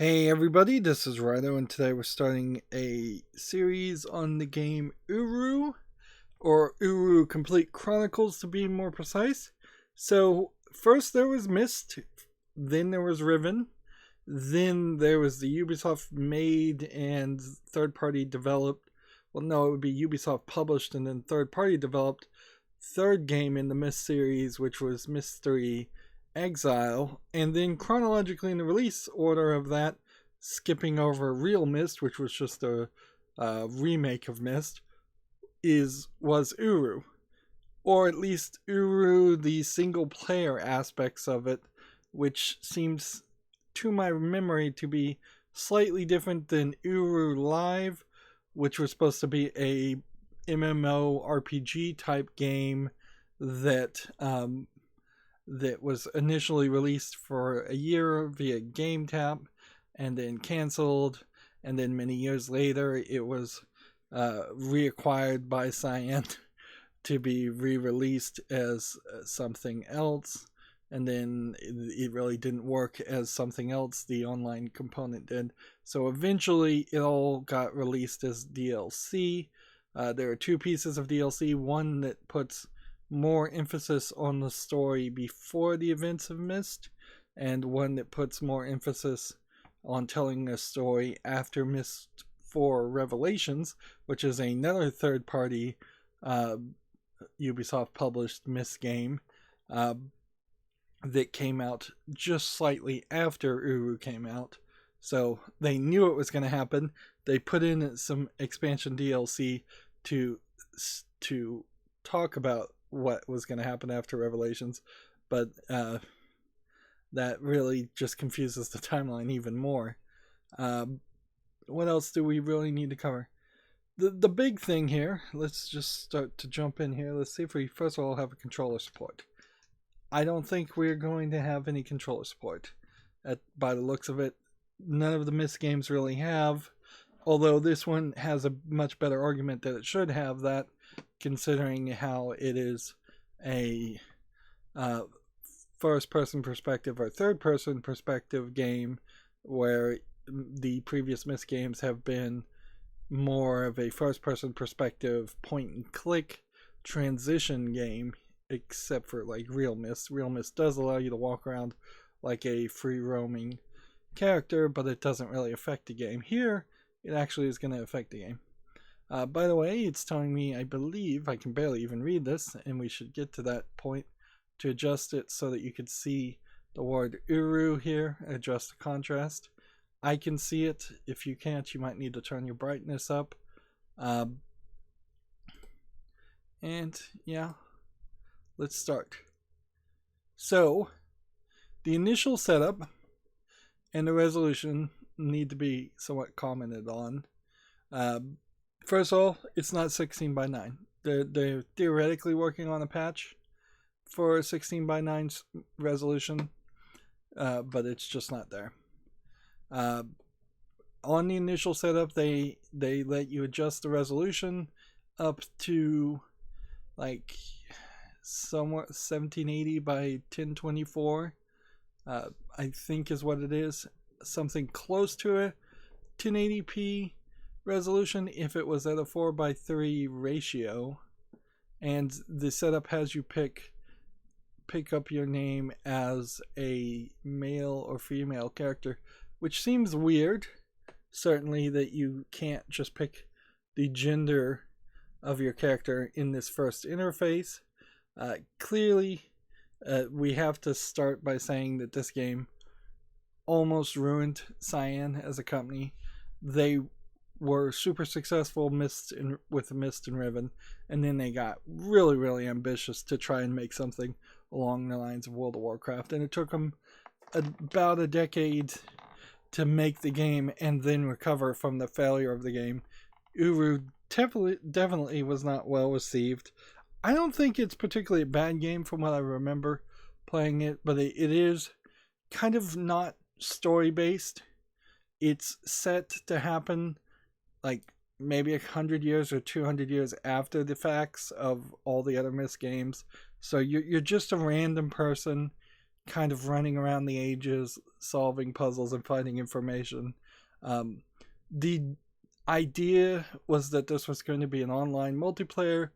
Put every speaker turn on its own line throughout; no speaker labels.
Hey everybody, this is Rydo, and today we're starting a series on the game URU, or URU Complete Chronicles to be more precise. So, first there was Myst, then there was Riven, then there was the Ubisoft made and third party developed, well no, it would be Ubisoft published and then third party developed third game in the Myst series, which was Mystery Exile, and then chronologically in the release order of that, skipping over Real Myst, which was just a remake of Myst, was Uru, or at least Uru, the single player aspects of it, which seems to my memory to be slightly different than Uru Live, which was supposed to be a MMORPG type game that was initially released for a year via GameTap and then canceled, and then many years later it was reacquired by Cyan to be re-released as something else, and then it really didn't work as something else. The online component did, so eventually it all got released as DLC. There are two pieces of DLC, one that puts more emphasis on the story before the events of Myst, and one that puts more emphasis on telling a story after Myst 4 Revelations, which is another third-party Ubisoft published Myst game that came out just slightly after Uru came out. So they knew it was going to happen. They put in some expansion DLC to talk about what was going to happen after Revelations, but that really just confuses the timeline even more. What else do we really need to cover? The big thing here, let's just start to jump in here. Let's see if we first of all have a controller support. I don't think we're going to have any controller support. By the looks of it, none of the Myst games really have, although this one has a much better argument that it should have that, considering how it is a first-person perspective or third-person perspective game, where the previous Myst games have been more of a first-person perspective point-and-click transition game, except for like Real Myst. Real Myst does allow you to walk around like a free-roaming character, but it doesn't really affect the game. Here, it actually is going to affect the game. By the way, it's telling me, I believe, I can barely even read this, and we should get to that point to adjust it so that you can see the word Uru here, adjust the contrast. I can see it. If you can't, you might need to turn your brightness up. And yeah, let's start. So, the initial setup and the resolution need to be somewhat commented on. First of all, it's not 16 by 9. They're theoretically working on a patch for 16 by 9 resolution, but it's just not there. On the initial setup, they let you adjust the resolution up to like somewhat 1780 by 1024. I think is what it is. Something close to a 1080p resolution if it was at a 4:3 ratio, and the setup has you pick up your name as a male or female character, which seems weird. Certainly that you can't just pick the gender of your character in this first interface. Clearly, we have to start by saying that this game almost ruined Cyan as a company. They were super successful with Myst and Riven, and then they got really, really ambitious to try and make something along the lines of World of Warcraft, and it took them about a decade to make the game and then recover from the failure of the game. Uru definitely was not well received. I don't think it's particularly a bad game from what I remember playing it, but it is kind of not story based. It's set to happen like maybe 100 years or 200 years after the facts of all the other Myst games. So you're just a random person kind of running around the ages, solving puzzles and finding information. The idea was that this was going to be an online multiplayer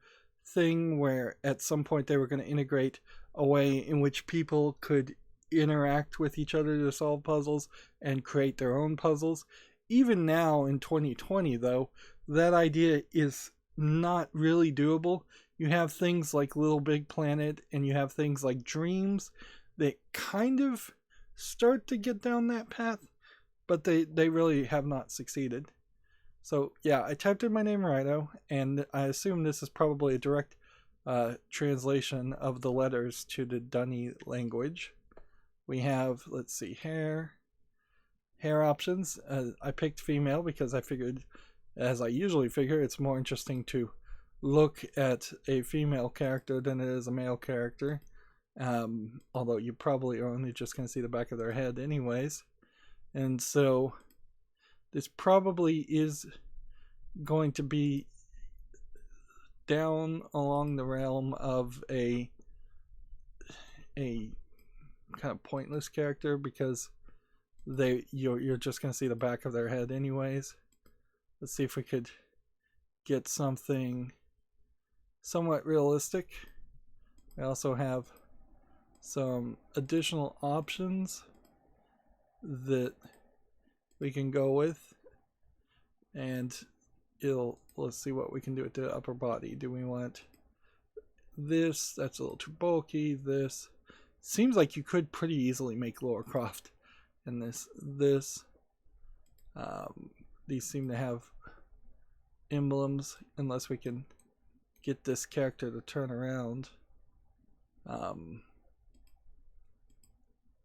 thing where at some point they were going to integrate a way in which people could interact with each other to solve puzzles and create their own puzzles. Even now in 2020, though, that idea is not really doable. You have things like Little Big Planet and you have things like Dreams that kind of start to get down that path, but they really have not succeeded. So yeah, I typed in my name Rydo, and I assume this is probably a direct translation of the letters to the Dunny language. We have, let's see, hair options. I picked female because I figured, as I usually figure, it's more interesting to look at a female character than it is a male character. Although you probably are only just going to see the back of their head anyways. And so this probably is going to be down along the realm of a kind of pointless character, because you're just going to see the back of their head anyways. Let's see if we could get something somewhat realistic. We also have some additional options that we can go with, and let's see what we can do with the upper body. Do we want this? That's a little too bulky. This seems like you could pretty easily make Lara Croft in this. These seem to have emblems, unless we can get this character to turn around.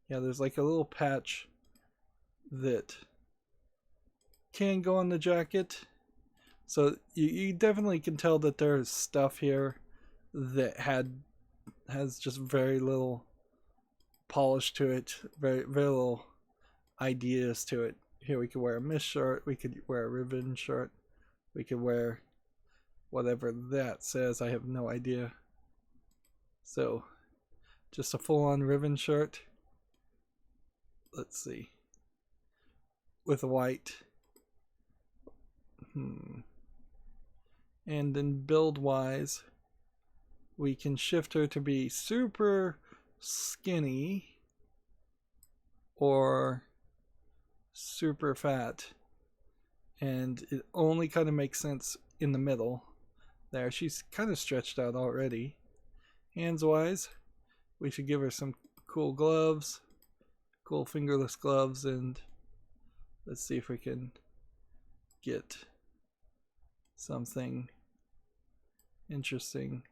Yeah, there's like a little patch that can go on the jacket. So you definitely can tell that there's stuff here that has just very little polish to it, very little ideas to it. Here we could wear a Myst shirt, we could wear a ribbon shirt, we could wear whatever that says, I have no idea. So just a full-on ribbon shirt. Let's see. With white. And then build-wise, we can shift her to be super skinny or super fat. And it only kind of makes sense in the middle. There, she's kind of stretched out already. Hands-wise, we should give her some cool gloves. Cool fingerless gloves, and let's see if we can get something interesting.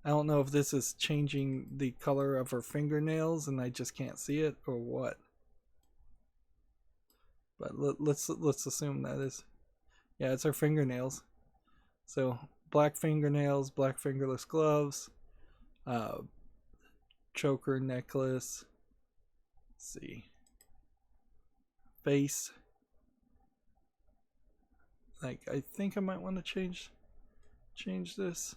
I don't know if this is changing the color of her fingernails and I just can't see it, or what. But let's assume that is, yeah, it's her fingernails. So black fingernails, black fingerless gloves, choker necklace. Let's see. Face. Like, I think I might want to change this.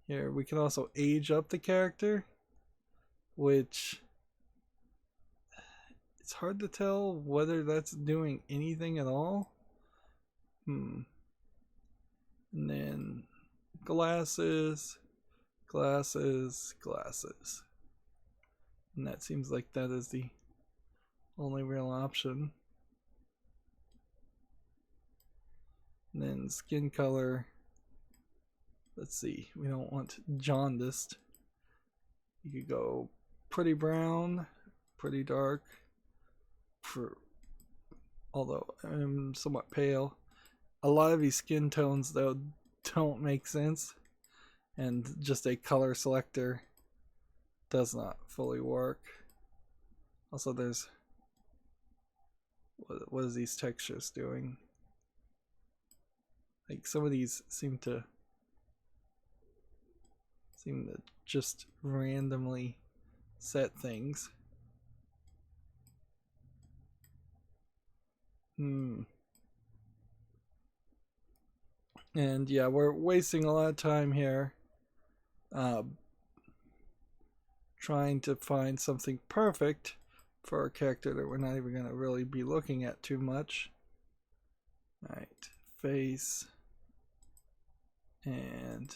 Here, we can also age up the character, which it's hard to tell whether that's doing anything at all. And then glasses. And that seems like that is the only real option. And then skin color. Let's see, we don't want jaundiced. You could go pretty brown, pretty dark, although I'm somewhat pale. A lot of these skin tones, though, don't make sense, and just a color selector does not fully work. Also, there's what is these textures doing? Like, some of these seem to just randomly set things. And yeah, we're wasting a lot of time here. trying to find something perfect for our character that we're not even going to really be looking at too much. Alright, face and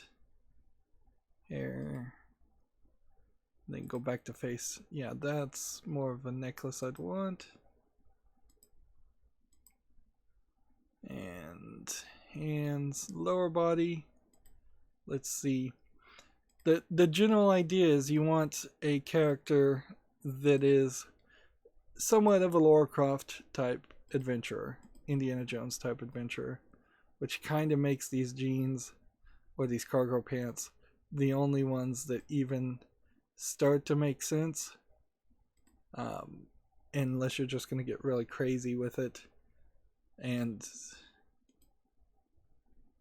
hair. Then go back to face. Yeah, that's more of a necklace I'd want. And hands, lower body. Let's see. The general idea is you want a character that is somewhat of a Lara Croft type adventurer, Indiana Jones type adventurer, which kind of makes these jeans or these cargo pants the only ones that even start to make sense, unless you're just going to get really crazy with it. And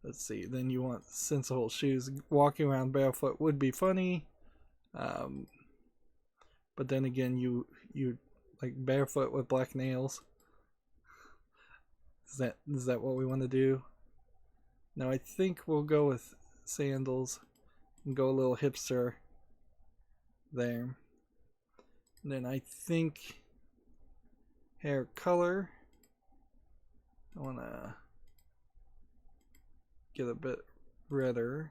let's see, then you want sensible shoes. Walking around barefoot would be funny, but then again, you like barefoot with black nails. Is that what we want to do? No, I think we'll go with sandals and go a little hipster there. And then I think hair color, I want to get a bit redder.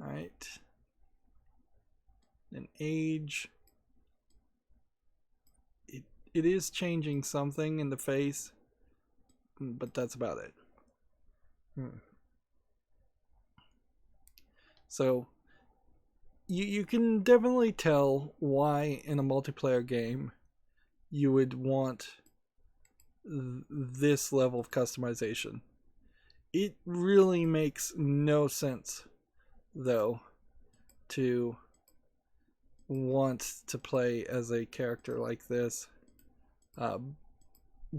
Alright. And age. It is changing something in the face, but that's about it. So you can definitely tell why in a multiplayer game you would want this level of customization. It really makes no sense, though, to want to play as a character like this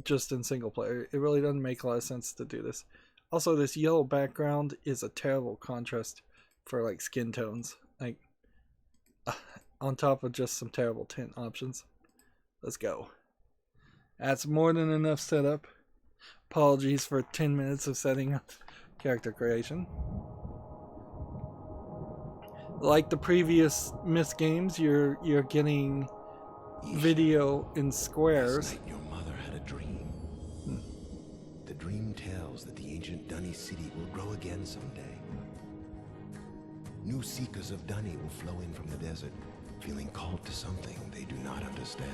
just in single player. It really doesn't make a lot of sense to do this. Also, this yellow background is a terrible contrast for like skin tones, like on top of just some terrible tint options. Let's go. That's more than enough setup. Apologies for 10 minutes of setting up character creation. Like the previous Myst games, you're getting
Yeesha,
video in squares.
last night your mother had a dream. The dream tells that the ancient Dunny city will grow again someday. New seekers of Dunny will flow in from the desert, feeling called to something they do not understand.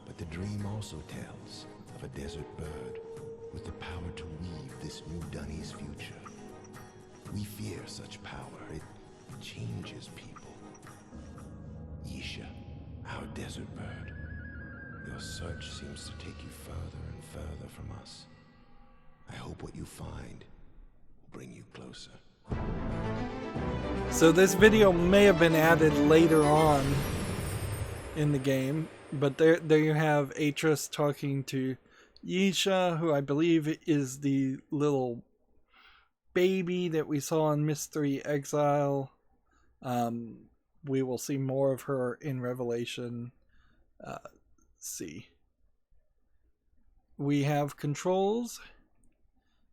But the dream also tells of a desert bird with the power to weave this new Dunny's future. We fear such power. It changes people. Yeesha, our desert bird, your search seems to take you further and further from us. I hope what you find will bring you closer.
So this video may have been added later on in the game, but there you have Atrus talking to Yeesha, who I believe is the little baby that we saw in Myst 3 Exile. We will see more of her in Revelation. Let's see. We have controls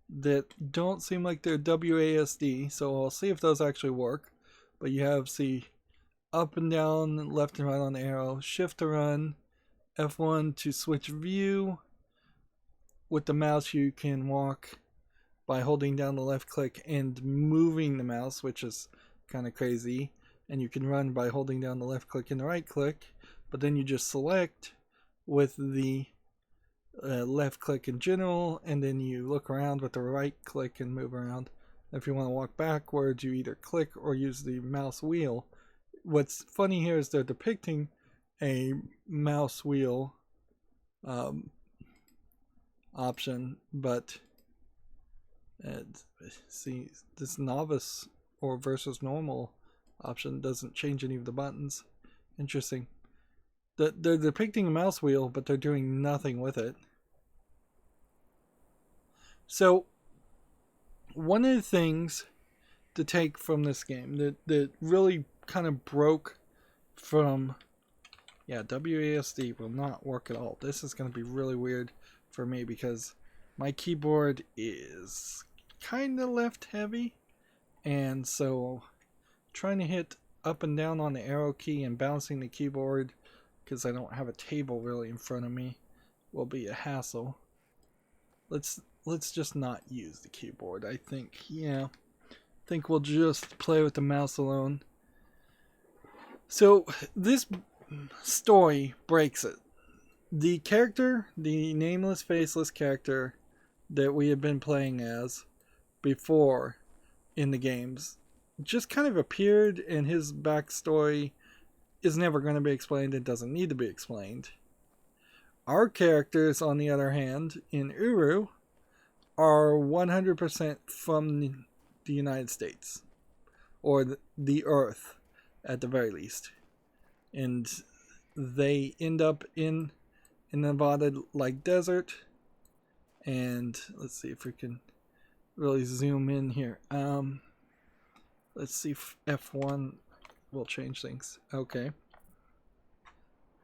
that don't seem like they're WASD, so I'll see if those actually work. But you have, see, up and down, left and right on the arrow, shift to run, F1 to switch view. With the mouse you can walk by holding down the left click and moving the mouse, which is kind of crazy. And you can run by holding down the left click and the right click, but then you just select with the left click in general, and then you look around with the right click and move around. If you want to walk backwards, you either click or use the mouse wheel. What's funny here is they're depicting a mouse wheel option, but see, this novice or versus normal option doesn't change any of the buttons. Interesting. They're depicting a mouse wheel, but they're doing nothing with it. So, one of the things to take from this game that really kind of broke from... Yeah, WASD will not work at all. This is going to be really weird for me because my keyboard is kind of left heavy. And so, trying to hit up and down on the arrow key and bouncing the keyboard, because I don't have a table really in front of me, will be a hassle. Let's just not use the keyboard. I think, yeah. I think we'll just play with the mouse alone. So this story breaks it. The character, the nameless, faceless character that we have been playing as before in the games, just kind of appeared, and his backstory is never going to be explained. It doesn't need to be explained. Our characters, on the other hand, in URU, are 100% from the United States, or the Earth at the very least, and they end up in Nevada like desert. And let's see if we can really zoom in here. Let's see if F1 will change things. Okay.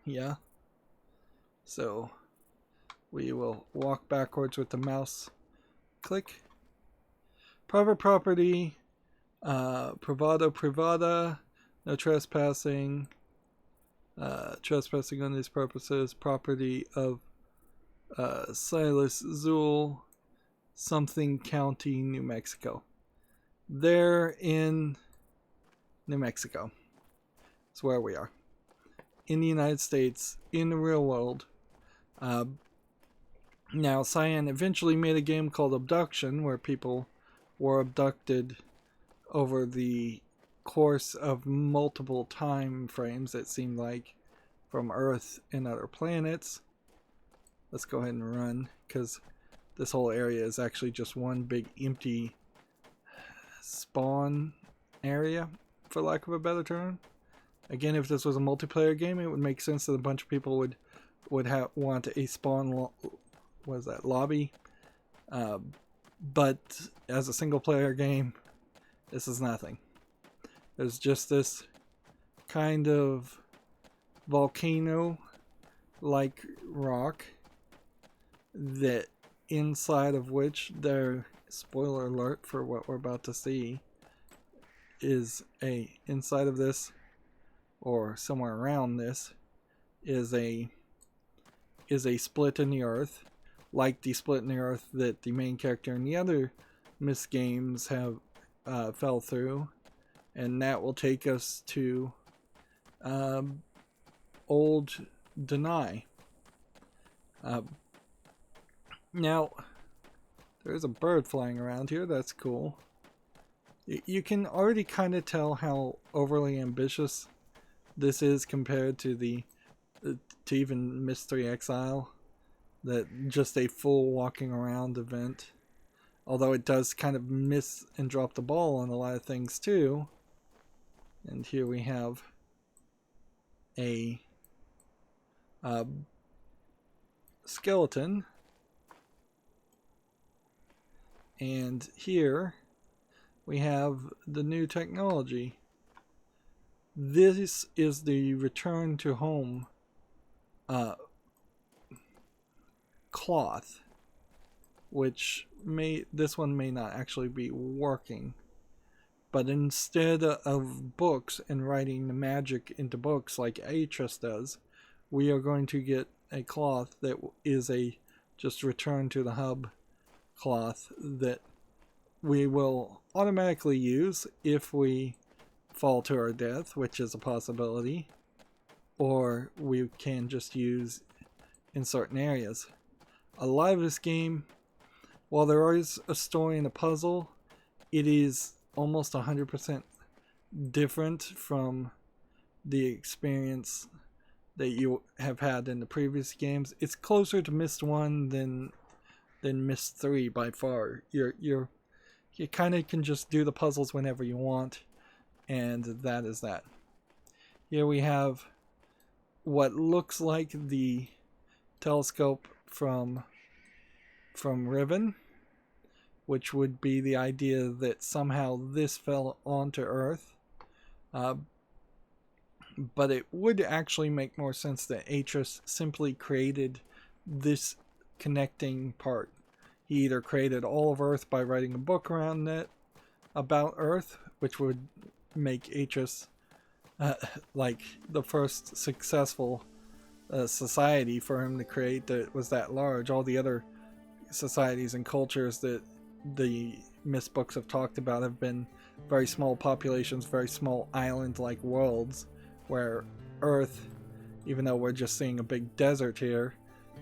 Yeah. So we will walk backwards with the mouse. Click. Private property. Privado privada. No trespassing. Trespassing on these purposes. Property of Silas Zool, something county, New Mexico. They're in New Mexico. That's where we are. In the United States, in the real world. Now, Cyan eventually made a game called Abduction, where people were abducted over the course of multiple time frames, it seemed like, from Earth and other planets. Let's go ahead and run, because this whole area is actually just one big empty spawn area, for lack of a better term. Again, if this was a multiplayer game, it would make sense that a bunch of people would want a spawn lobby. But as a single player game, this is nothing. There's just this kind of volcano like rock, that inside of which there, spoiler alert for what we're about to see, is inside of this, or somewhere around this, is a split in the earth, like the split in the earth that the main character in the other Myst games have fell through, and that will take us to Old Deny. Now, there's a bird flying around here. That's cool. You can already kind of tell how overly ambitious this is compared to to even Myst 3 Exile. That just a full walking around event. Although it does kind of miss and drop the ball on a lot of things too. And here we have a skeleton. And here we have the new technology. This is the return to home cloth, which this one may not actually be working. But instead of books and writing the magic into books like Atrus does, we are going to get a cloth that is a just return to the hub cloth that we will automatically use if we fall to our death, which is a possibility, or we can just use in certain areas. A lot of this game, while there is a story and a puzzle, it is almost 100% different from the experience that you have had in the previous games. It's closer to Myst 1 than Myst 3 by far. You kind of can just do the puzzles whenever you want, and that is that. Here we have what looks like the telescope from Riven, which would be the idea that somehow this fell onto Earth. But it would actually make more sense that Atrus simply created this connecting part. He either created all of Earth by writing a book around it about Earth, which would make Atrus like the first successful society for him to create that was that large. All the other societies and cultures that the Myst books have talked about have been very small populations, very small island-like worlds, where Earth, even though we're just seeing a big desert here,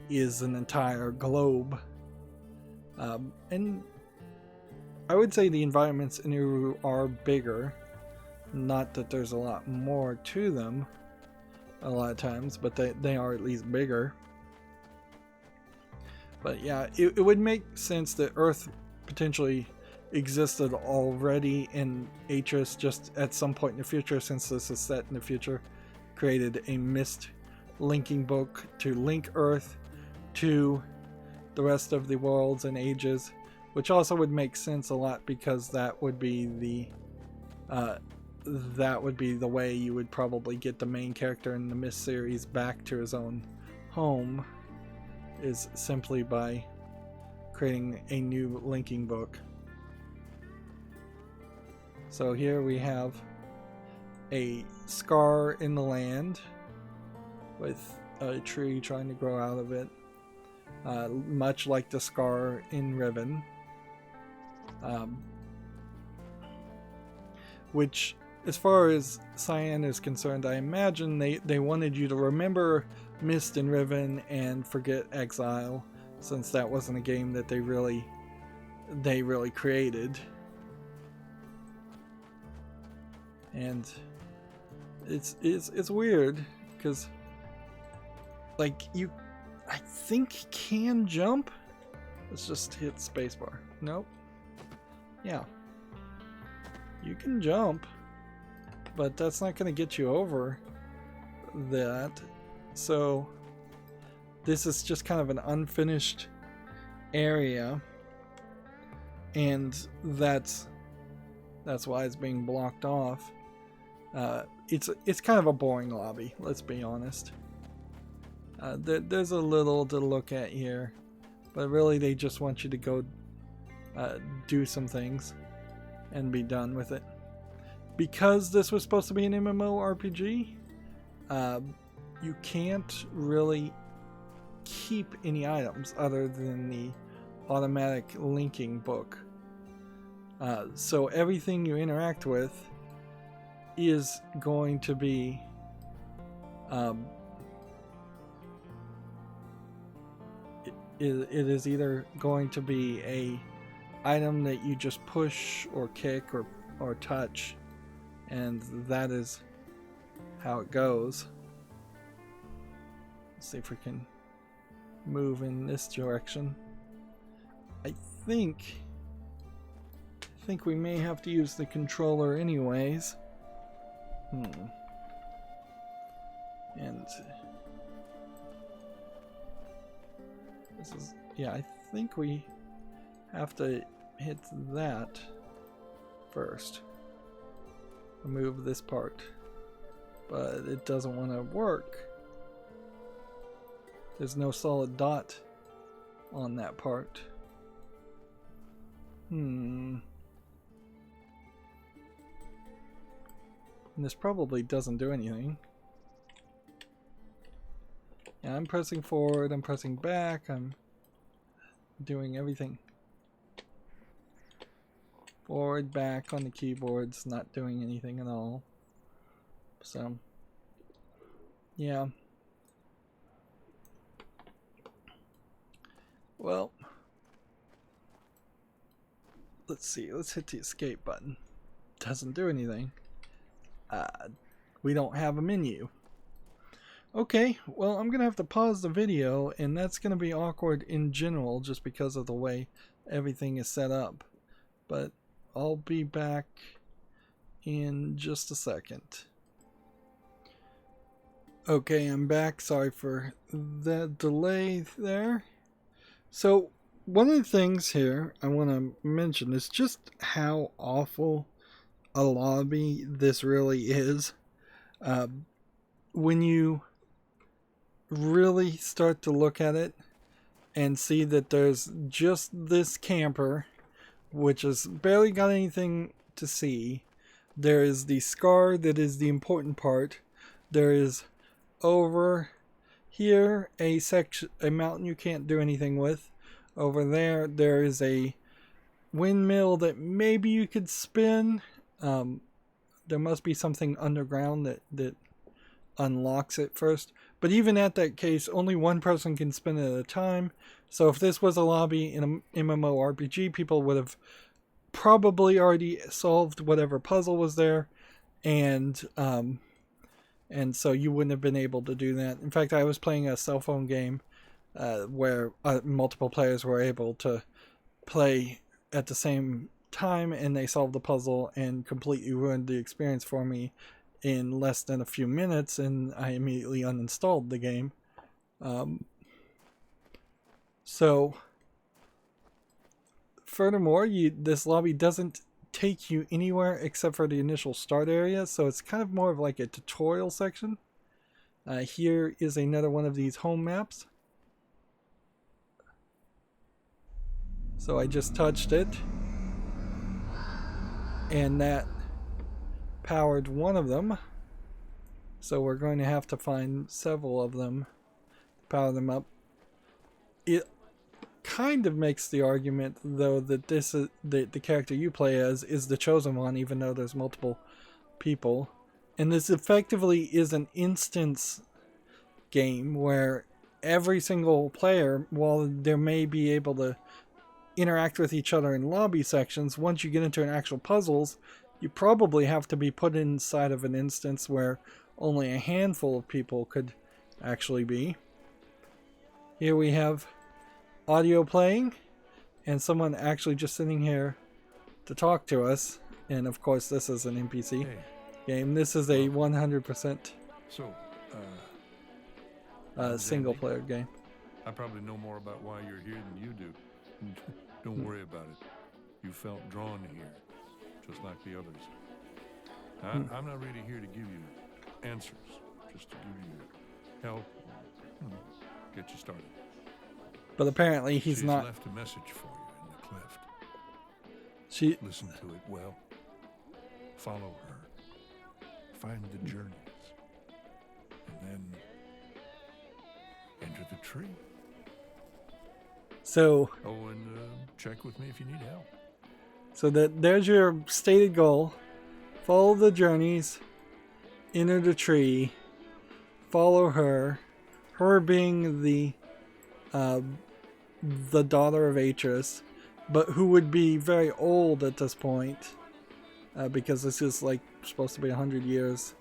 is an entire globe. And I would say the environments in URU are bigger. Not that there's a lot more to them a lot of times, but they are at least bigger. But yeah, it would make sense that Earth potentially existed already in Atrus just at some point in the future, since this is set in the future. Created a Myst linking book to link Earth to the rest of the worlds and ages, which also would make sense a lot, because that would be the way you would probably get the main character in the Myst series back to his own home, is simply by creating a new linking book. So here we have a scar in the land with a tree trying to grow out of it, much like the scar in Riven, which, as far as Cyan is concerned, I imagine they wanted you to remember Myst and Riven and forget Exile, since that wasn't a game that they really created. And it's weird, because like I think can jump. Let's just hit spacebar. Nope. Yeah, you can jump, but that's not going to get you over that. So this is just kind of an unfinished area, and that's why it's being blocked off. It's kind of a boring lobby, let's be honest. There's a little to look at here, but really they just want you to go do some things and be done with it. Because this was supposed to be an MMORPG, you can't really keep any items other than the automatic linking book. So everything you interact with is going to be it is either going to be a item that you just push or kick or touch, and that is how it goes. Let's see if we can move in this direction. I think we may have to use the controller anyways. And this is, yeah, I think we have to hit that first. Remove this part, but it doesn't want to work. There's no solid dot on that part. And this probably doesn't do anything. Yeah, I'm pressing forward, I'm pressing back, I'm doing everything. Forward, back on the keyboard's not doing anything at all. So, yeah. Well, let's see, let's hit the escape button. Doesn't do anything. We don't have a menu. Okay, well, I'm gonna have to pause the video, and that's gonna be awkward in general just because of the way everything is set up. But I'll be back in just a second. Okay, I'm back. Sorry for that delay there. So, one of the things here I want to mention is just how awful a lobby this really is. When you really start to look at it and see that there's just this camper, which has barely got anything to see, There is the scar that is the important part. There is over here a mountain you can't do anything with. Over there is a windmill that maybe you could spin. There must be something underground that unlocks it first. But even at that case, only one person can spin it at a time. So if this was a lobby in an MMORPG, people would have probably already solved whatever puzzle was there, and so you wouldn't have been able to do that. In fact, I was playing a cell phone game where multiple players were able to play at the same time, and they solved the puzzle and completely ruined the experience for me in less than a few minutes, and I immediately uninstalled the game. So furthermore, this lobby doesn't take you anywhere except for the initial start area, so it's kind of more of like a tutorial section. Here is another one of these home maps. So I just touched it, and that powered one of them. So we're going to have to find several of them to power them up. It kind of makes the argument, though, that this is the character you play as is the chosen one, even though there's multiple people. And this effectively is an instance game where every single player, while they may be able to interact with each other in lobby sections, once you get into an actual puzzles, you probably have to be put inside of an instance where only a handful of people could actually be. Here we have audio playing and someone actually just sitting here to talk to us, and of course this is an NPC game. This is a 100% single player game.
I probably know more about why you're here than you do. Don't worry about it. You felt drawn here, just like the others. I'm not really here to give you answers, just to give you help, get you started.
But apparently he's
She's
not.
Left a message for you in the cleft.
She
Listen to it well. Follow her. Find the journeys, and then enter the tree.
So
and check with me if you need help.
So there's your stated goal. Follow the journeys, enter the tree, follow her. Her being the daughter of Atrus, but who would be very old at this point, because this is like supposed to be 100 years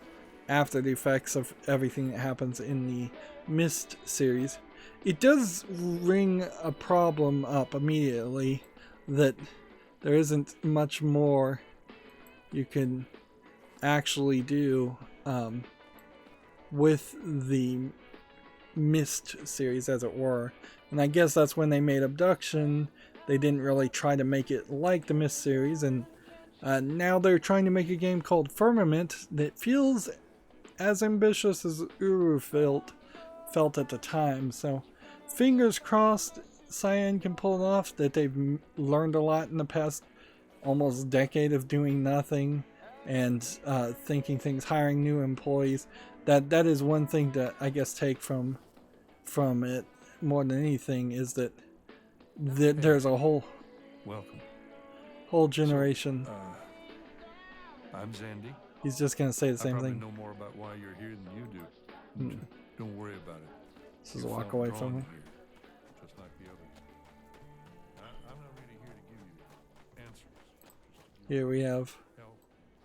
after the effects of everything that happens in the Myst series. It does ring a problem up immediately that there isn't much more you can actually do with the Myst series, as it were. And I guess that's when they made Abduction. They didn't really try to make it like the Myst series, and now they're trying to make a game called Firmament that feels as ambitious as URU felt at the time. So fingers crossed Cyan can pull it off, that they've learned a lot in the past almost decade of doing nothing and thinking things, hiring new employees. That is one thing to, I guess, take from it more than anything, is that there's a whole generation.
So, I'm Zandy.
He's just gonna say the same thing.
I know more about why you're here than you do. Don't worry about it.
Just walk away from me.
Just like the others. I'm not really here to give you answers.
Here we have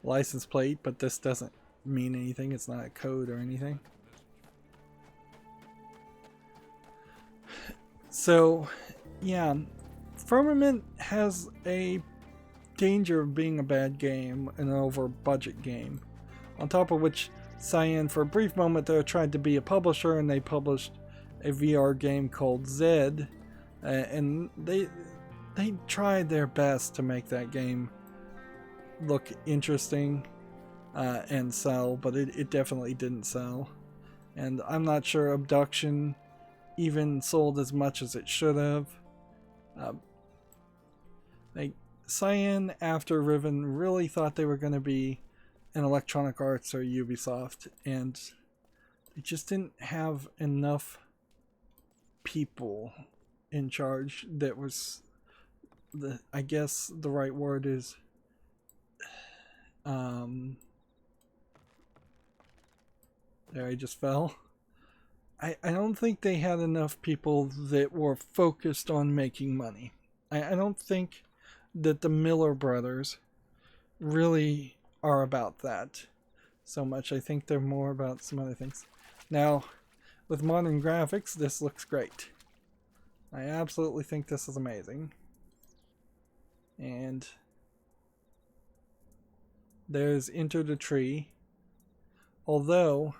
license plate, but this doesn't mean anything. It's not a code or anything. So, yeah, Firmament has a danger of being a bad game, an over-budget game. On top of which, Cyan, for a brief moment there, tried to be a publisher, and they published a VR game called Zed, and they tried their best to make that game look interesting and sell, but it definitely didn't sell. And I'm not sure Abduction even sold as much as it should have. Cyan, after Riven, really thought they were going to be and Electronic Arts or Ubisoft, and they just didn't have enough people in charge that was I guess the right word is there, I just fell. I don't think they had enough people that were focused on making money. I don't think that the Miller brothers really are about that so much. I think they're more about some other things. Now, with modern graphics, this looks great. I absolutely think this is amazing. And there's Enter the Tree. Although,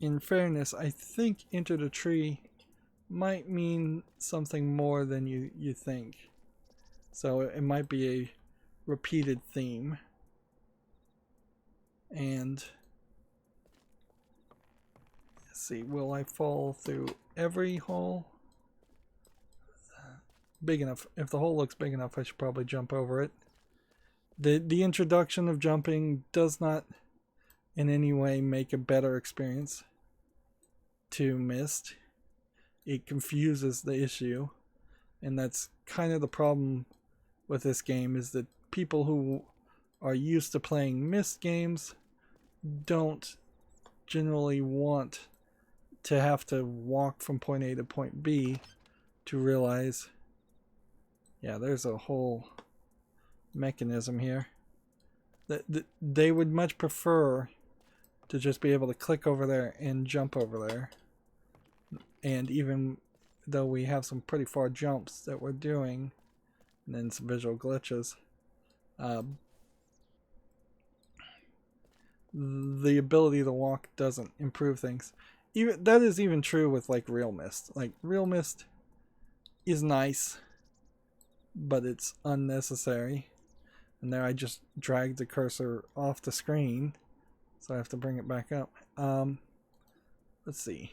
in fairness, I think Enter the Tree might mean something more than you think. So it might be a repeated theme. And let's see, will I fall through every hole? Big enough. If the hole looks big enough, I should probably jump over it. The introduction of jumping does not in any way make a better experience to Myst. It confuses the issue, and that's kind of the problem with this game, is that people who are used to playing Myst games don't generally want to have to walk from point A to point B to realize, yeah, there's a whole mechanism here. They would much prefer to just be able to click over there and jump over there. And even though we have some pretty far jumps that we're doing, and then some visual glitches, the ability to walk doesn't improve things. Even that is even true with like Real Myst. Like Real Myst is nice, but it's unnecessary. And there I just dragged the cursor off the screen, so I have to bring it back up. Let's see.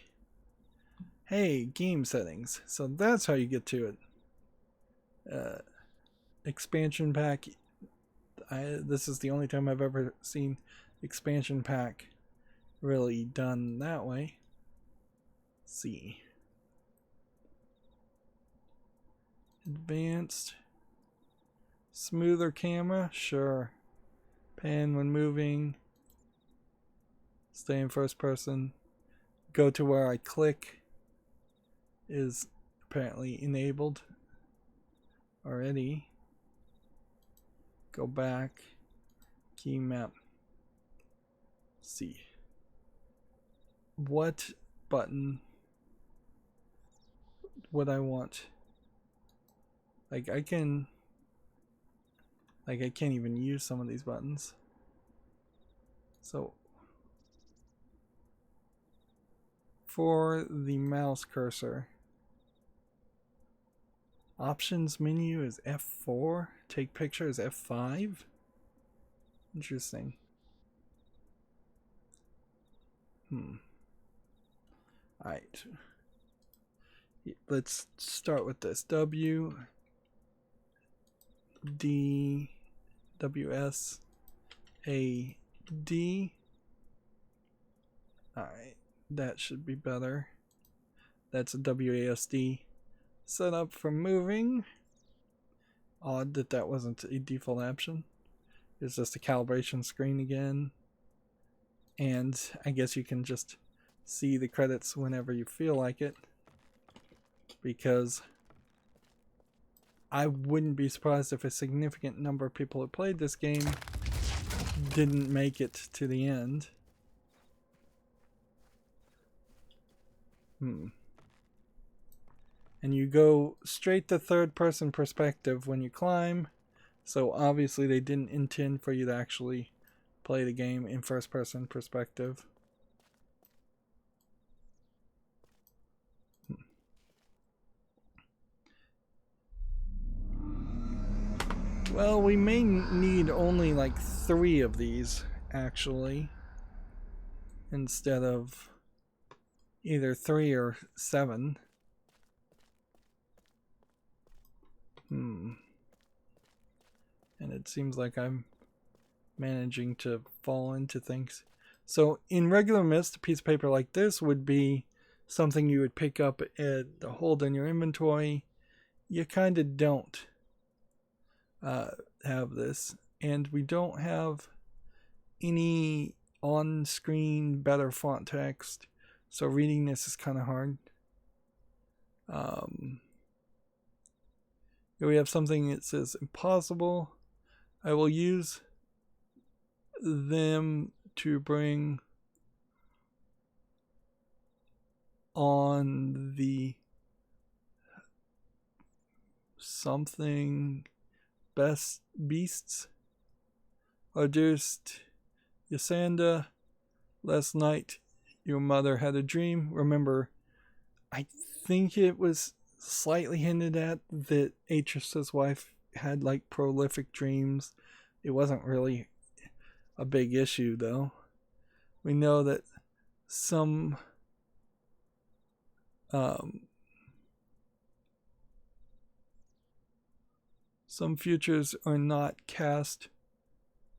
Hey, game settings. So that's how you get to it. Expansion pack. This is the only time I've ever seen expansion pack really done that way. Let's see. Advanced. Smoother camera, sure. Pan when moving. Stay in first person. Go to where I click is apparently enabled already. Go back. Key map. See. What button would I want? I can't even use some of these buttons. So for the mouse cursor, options menu is F4. Take picture is F5. Interesting. Alright. Let's start with this. W, D, W, S, A, D. Alright. That should be better. That's a WASD. Set up for moving. Odd that that wasn't a default option. It's just a calibration screen again. And I guess you can just see the credits whenever you feel like it. Because I wouldn't be surprised if a significant number of people who played this game didn't make it to the end. And you go straight to third person perspective when you climb. So obviously they didn't intend for you to actually play the game in first person perspective. Well, we may need only like 3 of these actually, instead of either 3 or 7. And it seems like I'm managing to fall into things. So in regular Myst, a piece of paper like this would be something you would pick up and hold in your inventory. You kind of don't have this, and we don't have any on-screen better font text, so reading this is kind of hard. Here we have something that says impossible. I will use them to bring on the something best beasts. Our dearest Ysanda, last night your mother had a dream. Remember, I think it was slightly hinted at that Atrus's wife had like prolific dreams. It wasn't really a big issue though. We know that some futures are not cast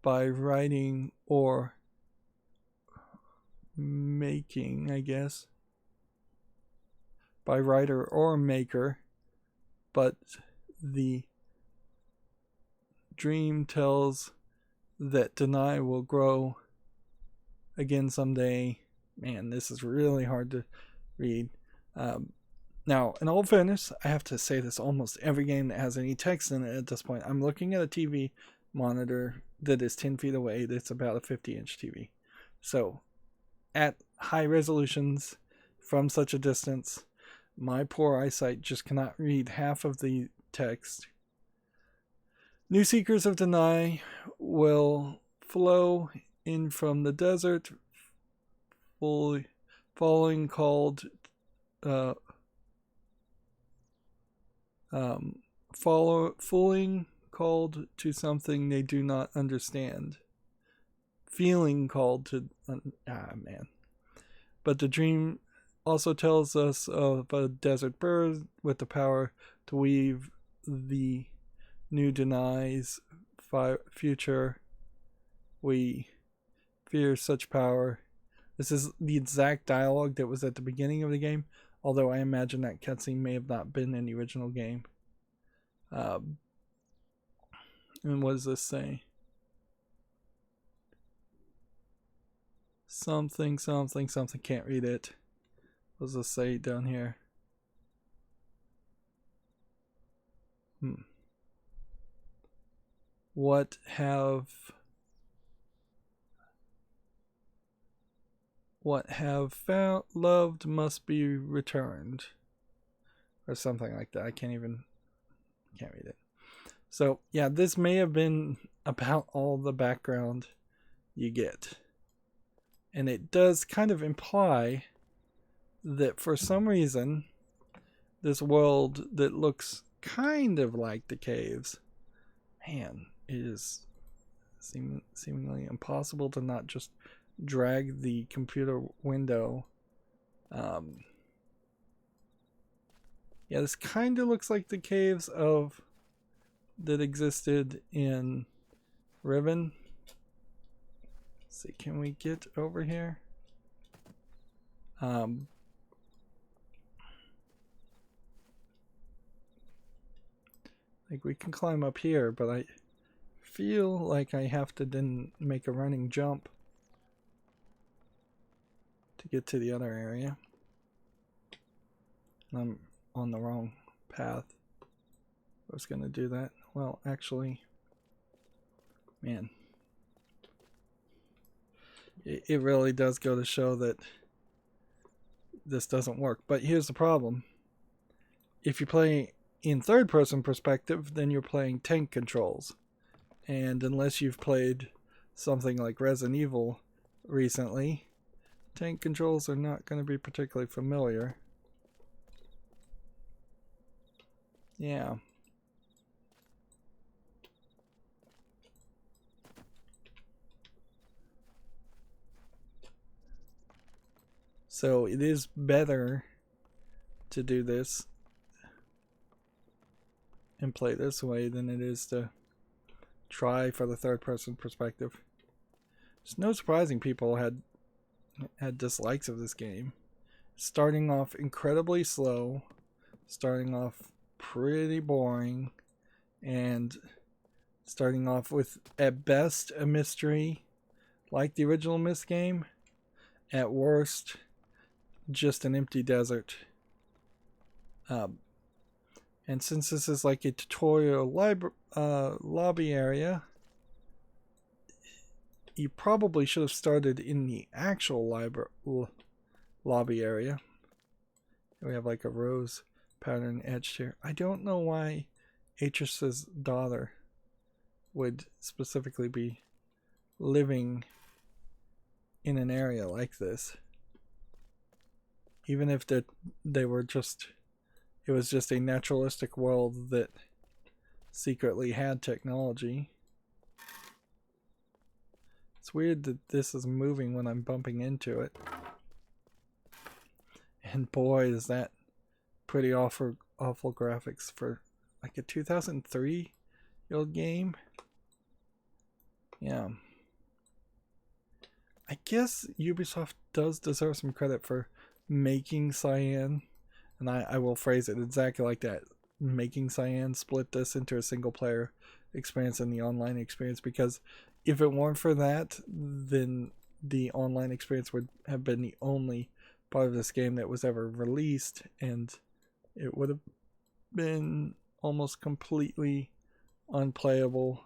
by writing or making, I guess. By writer or maker, but the dream tells that Deny will grow again someday. Man, this is really hard to read. Now, in all fairness, I have to say this almost every game that has any text in it at this point. I'm looking at a TV monitor that is 10 feet away. That's about a 50-inch TV. So, at high resolutions from such a distance, my poor eyesight just cannot read half of the text. New seekers of Deny will flow in from the desert, falling called fooling called to something they do not understand. Feeling called to man. But the dream also tells us of a desert bird with the power to weave the new Deny's future. We fear such power. This is the exact dialogue that was at the beginning of the game, although I imagine that cutscene may have not been in the original game. And what does this say? Something, can't read it. What does this say down here? What have found loved must be returned, or something like that. I can't read it. So yeah, this may have been about all the background you get, and it does kind of imply that for some reason this world that looks kind of like the caves, man, it is seemingly impossible to not just drag the computer window. Yeah, this kind of looks like the caves that existed in Riven. Let's see, can we get over here? Like we can climb up here, but I feel like I have to then make a running jump to get to the other area. I'm on the wrong path. I was going to do that. Well, actually, man, it really does go to show that this doesn't work. But here's the problem. If you play in third-person perspective, then you're playing tank controls. And unless you've played something like Resident Evil recently, tank controls are not going to be particularly familiar. Yeah. So it is better to do this and play this way than it is to try for the third person perspective. It's no surprising people had dislikes of this game. Starting off incredibly slow, starting off pretty boring, and starting off with, at best, a mystery like the original Myst game. At worst, just an empty desert. And since this is like a tutorial lobby area, you probably should have started in the actual lobby area. We have like a rose pattern etched here. I don't know why Atrus's daughter would specifically be living in an area like this. Even if they were just, it was just a naturalistic world that secretly had technology. It's weird that this is moving when I'm bumping into it. And boy, is that pretty awful graphics for like a 2003-year-old game. Yeah. I guess Ubisoft does deserve some credit for making Cyan, and I will phrase it exactly like that, making Cyan split this into a single player experience and the online experience, because if it weren't for that, then the online experience would have been the only part of this game that was ever released, and it would have been almost completely unplayable.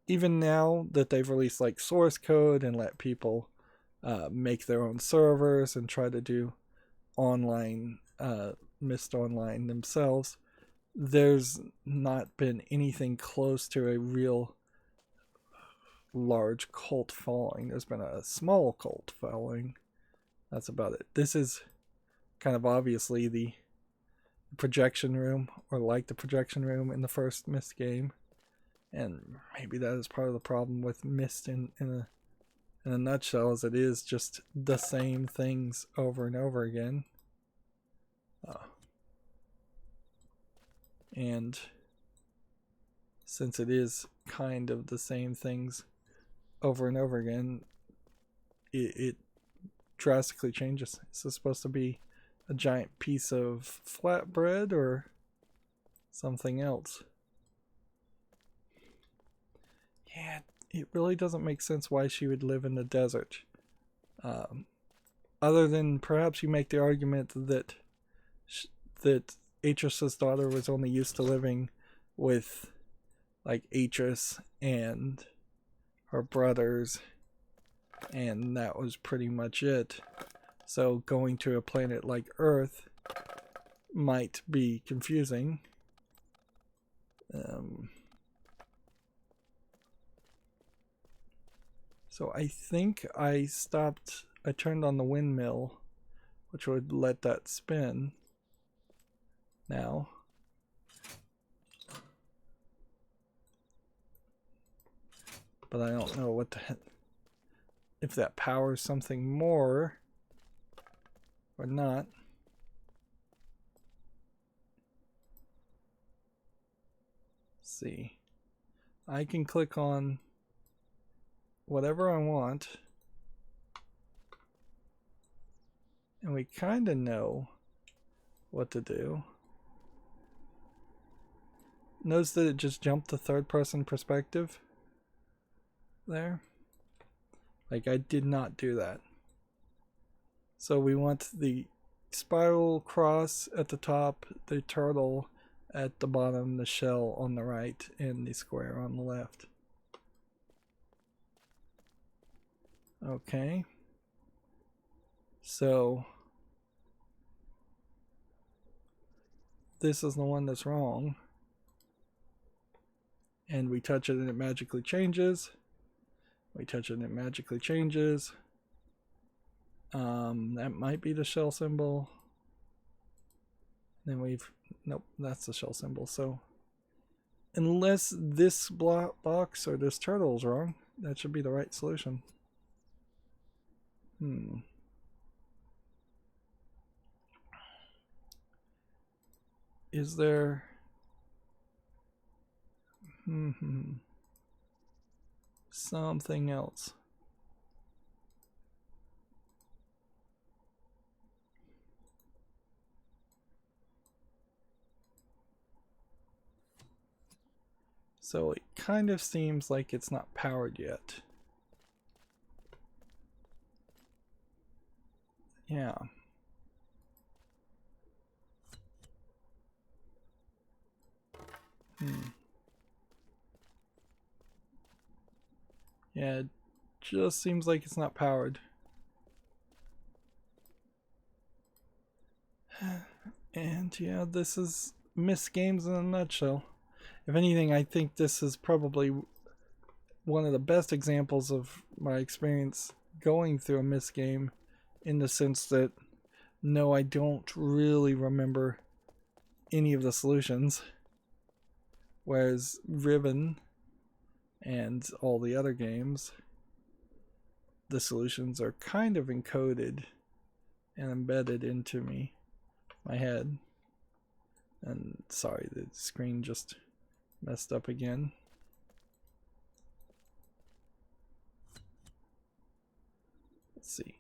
Even now that they've released like source code and let people make their own servers and try to do online Myst Online themselves, there's not been anything close to a real large cult following. There's been a small cult following. That's about it. This is kind of obviously the projection room, or like the projection room in the first Myst game. And maybe that is part of the problem with Myst in a nutshell, as it is just the same things over and over again. And since it is kind of the same things over and over again, it drastically changes. Is this supposed to be a giant piece of flatbread or something else? Yeah, it really doesn't make sense why she would live in the desert. Other than perhaps you make the argument that Atrus's daughter was only used to living with like Atrus and her brothers, and that was pretty much it. So going to a planet like Earth might be confusing. So I think I turned on the windmill, which would let that spin now. But I don't know if that powers something more or not. Let's see. I can click on whatever I want, and we kind of know what to do. Notice that it just jumped to third person perspective there. Like, I did not do that. So we want the spiral cross at the top, the turtle at the bottom, the shell on the right, and the square on the left. Okay. So this is the one that's wrong. And we touch it and it magically changes. We touch it and it magically changes. That might be the shell symbol. Then nope, that's the shell symbol. So unless this box or this turtle is wrong, that should be the right solution. Is there something else? So it kind of seems like it's not powered yet. Yeah. Yeah, it just seems like it's not powered. And yeah, this is Myst games in a nutshell. If anything, I think this is probably one of the best examples of my experience going through a Myst game, in the sense that no, I don't really remember any of the solutions, whereas Ribbon and all the other games, the solutions are kind of encoded and embedded into my head. And sorry, the screen just messed up again. Let's see.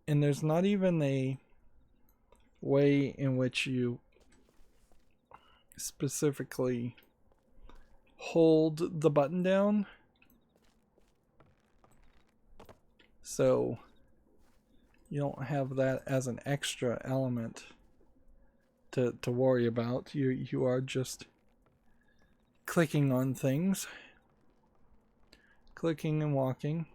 And there's not even a way in which you specifically hold the button down. So you don't have that as an extra element to worry about. You are just clicking on things. Clicking and walking.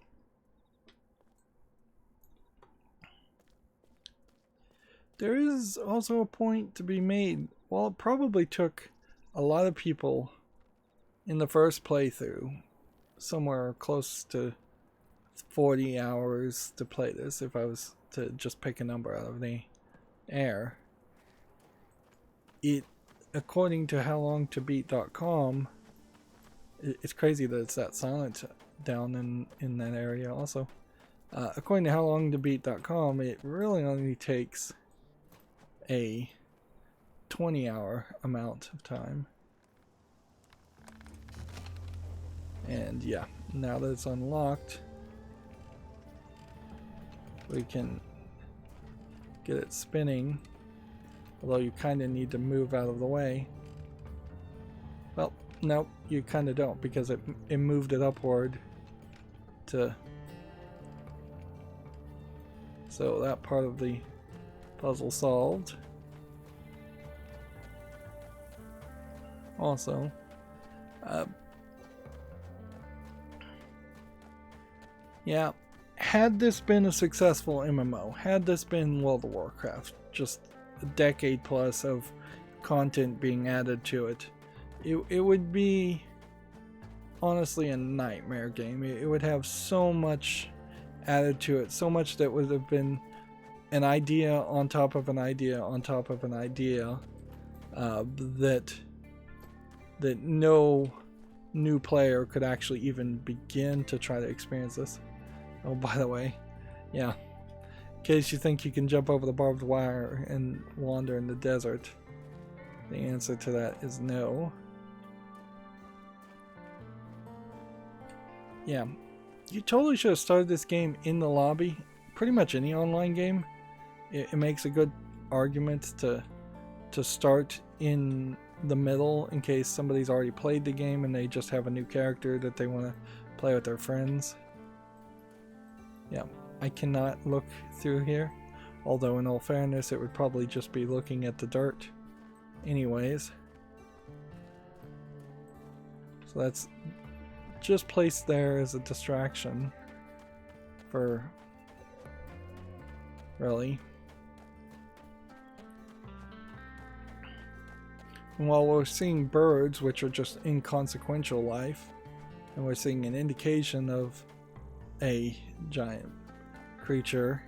There is also a point to be made. While it probably took a lot of people in the first playthrough somewhere close to 40 hours to play this, if I was to just pick a number out of the air, it, according to howlongtobeat.com, it's crazy that it's that silent down in that area also. According to howlongtobeat.com, it really only takes a 20-hour amount of time. And yeah, now that it's unlocked, we can get it spinning, although you kind of need to move out of the way. Well, no, you kind of don't, because it moved it upward to... So that part of the puzzle solved. Also, yeah, had this been a successful MMO, had this been World of Warcraft, just a decade plus of content being added to it, it would be honestly a nightmare game. It would have so much added to it, so much that would have been an idea on top of an idea on top of an idea, that no new player could actually even begin to try to experience this. Oh, by the way, yeah, in case you think you can jump over the barbed wire and wander in the desert, the answer to that is no. Yeah, you totally should have started this game in the lobby. Pretty much any online game, it makes a good argument to start in the middle in case somebody's already played the game and they just have a new character that they want to play with their friends. Yeah, I cannot look through here, although in all fairness it would probably just be looking at the dirt anyways. So that's just placed there as a distraction for really. And while we're seeing birds, which are just inconsequential life, and we're seeing an indication of a giant creature,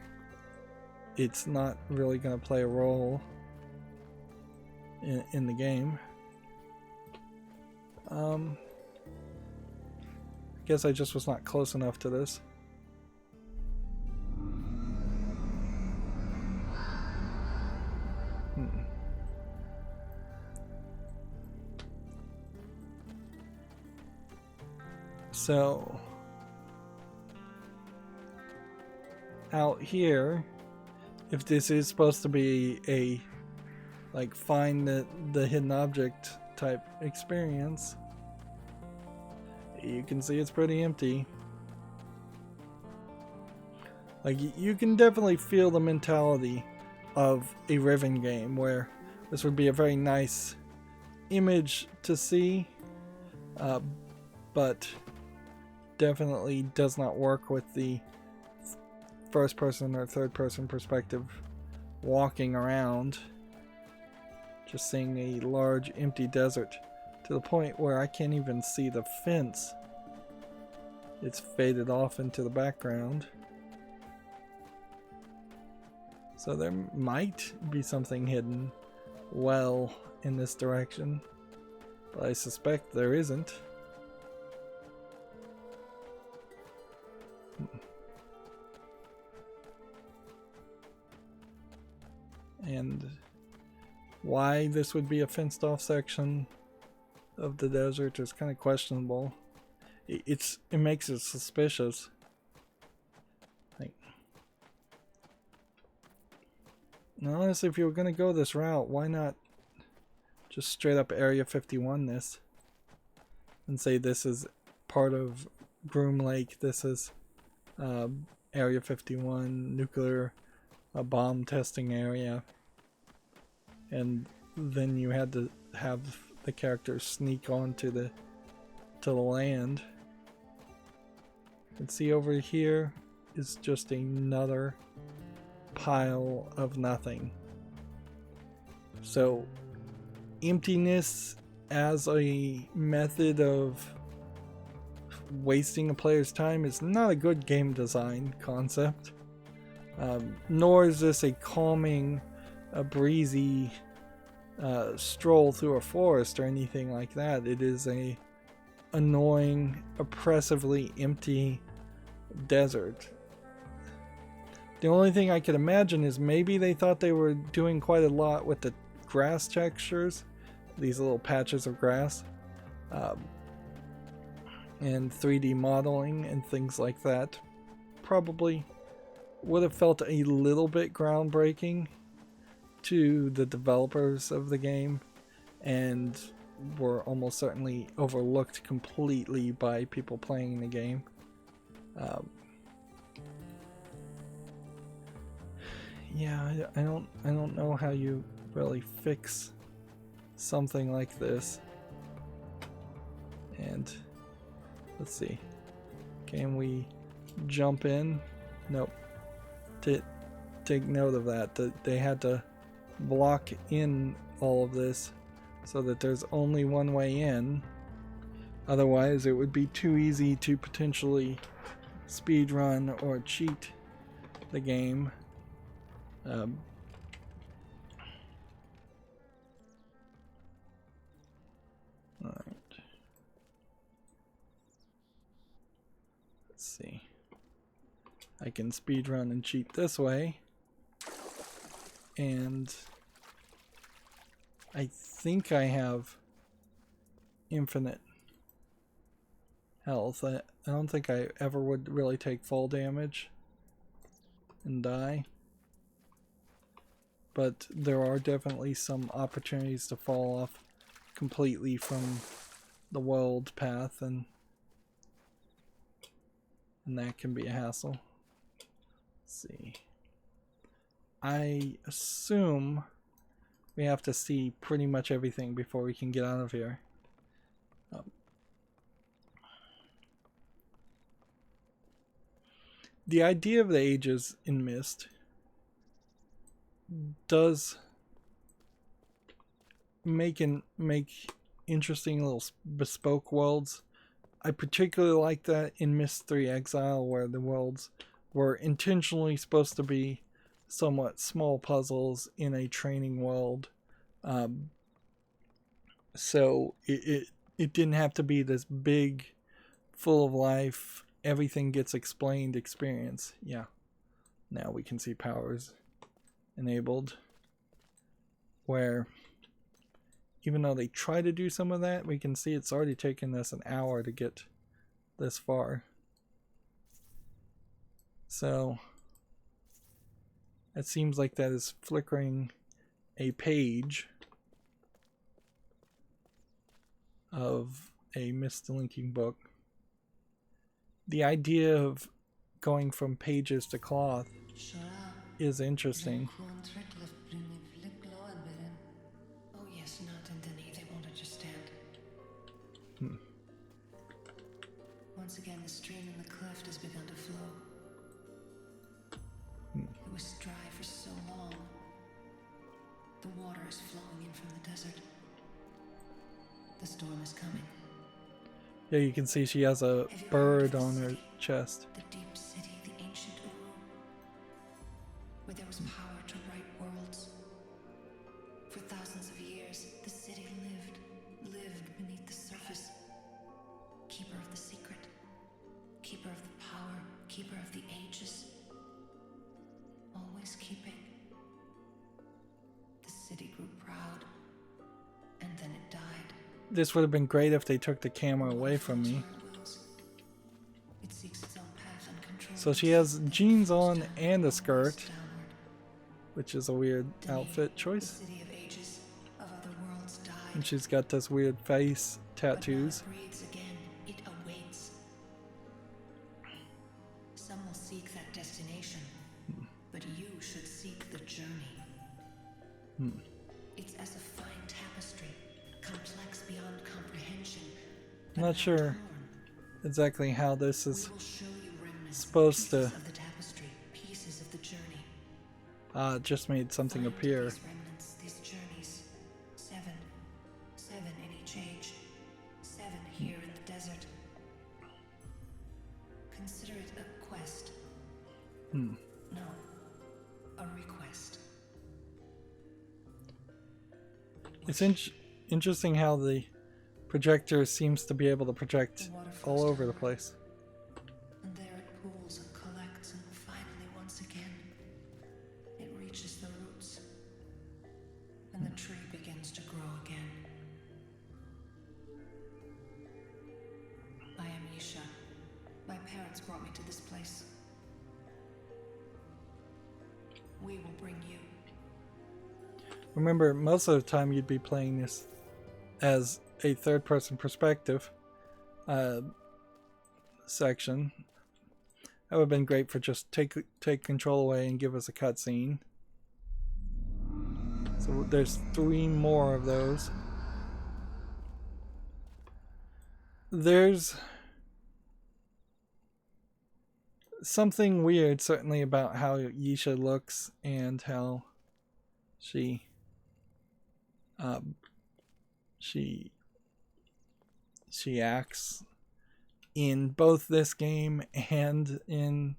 it's not really going to play a role in the game. I guess I just was not close enough to this. So out here, if this is supposed to be a like find the hidden object type experience, You can see it's pretty empty. Like, you can definitely feel the mentality of a Riven game, where this would be a very nice image to see, but definitely does not work with the first person or third person perspective walking around, just seeing a large empty desert to the point where I can't even see the fence. It's faded off into the background. So there might be something hidden well in this direction, but I suspect there isn't. And why this would be a fenced off section of the desert is kind of questionable. It makes it suspicious. Like, now honestly, if you were going to go this route, why not just straight up Area 51 this and say this is part of Groom Lake, this is Area 51 nuclear bomb testing area, and then you had to have the characters sneak onto the land. And see, over here is just another pile of nothing. So emptiness as a method of wasting a player's time is not a good game design concept. Nor is this a calming, breezy stroll through a forest or anything like that. It is a annoying, oppressively empty desert. The only thing I could imagine is maybe they thought they were doing quite a lot with the grass textures, these little patches of grass, and 3D modeling and things like that. Probably would have felt a little bit groundbreaking to the developers of the game, and were almost certainly overlooked completely by people playing the game. Yeah, I don't know how you really fix something like this. And let's see, can we jump in? Nope. Take note of that they had to block in all of this so that there's only one way in. Otherwise, it would be too easy to potentially speedrun or cheat the game. Alright. Let's see. I can speedrun and cheat this way. And I think I have infinite health. I don't think I ever would really take fall damage and die. But there are definitely some opportunities to fall off completely from the world path, and that can be a hassle. Let's see. I assume we have to see pretty much everything before we can get out of here. The idea of the ages in Myst does make interesting little bespoke worlds. I particularly like that in Myst 3 Exile, where the worlds were intentionally supposed to be somewhat small puzzles in a training world. So it didn't have to be this big, full of life, everything gets explained experience. Yeah. Now we can see powers enabled, where even though they try to do some of that, we can see it's already taken us an hour to get this far. So it seems like that is flickering a page of a Myst linking book. the idea of going from pages to cloth is interesting.
Oh yes, not in Denny, they won't understand. Once again, the stream in the cleft has begun to flow. It was dry for so long. The water is flowing in from the desert. The storm is coming.
Yeah, you can see she has a bird on her chest.
The deep city, the ancient URU, where there was power to right worlds. For thousands of years, the city lived beneath the surface. Keeper of the secret, keeper of the power, keeper of the ages. Always keeping. The city grew proud, and then it died.
This would have been great if they took the camera away from me.
It seeks its own path and controls.
So she has jeans on and a skirt, which is a weird outfit choice.
The city of ages of other worlds died.
And she's got this weird face tattoos.
But now it breathes again. It awaits. Some will seek that destination, but you should seek the journey. It's as a fine tapestry, complex beyond comprehension.
I'm not sure exactly how this is
We will show you remnants,
supposed to.
pieces of the tapestry, pieces of the journey.
It just made something
Find
appear.
These remnants, these journeys. Seven in each age. 7 here in the desert. Consider it a quest. No, a request.
It's interesting how the projector seems to be able to project all over the place.
And there it pools and collects, and finally, once again, it reaches the roots. And the tree begins to grow again. I am Yeesha. My parents brought me to this place. We will bring you.
Remember, most of the time you'd be playing this as a third-person perspective section. That would have been great for just take control away and give us a cutscene. So there's 3 more of those. There's something weird, certainly, about how Yeesha looks and how she acts in both this game and in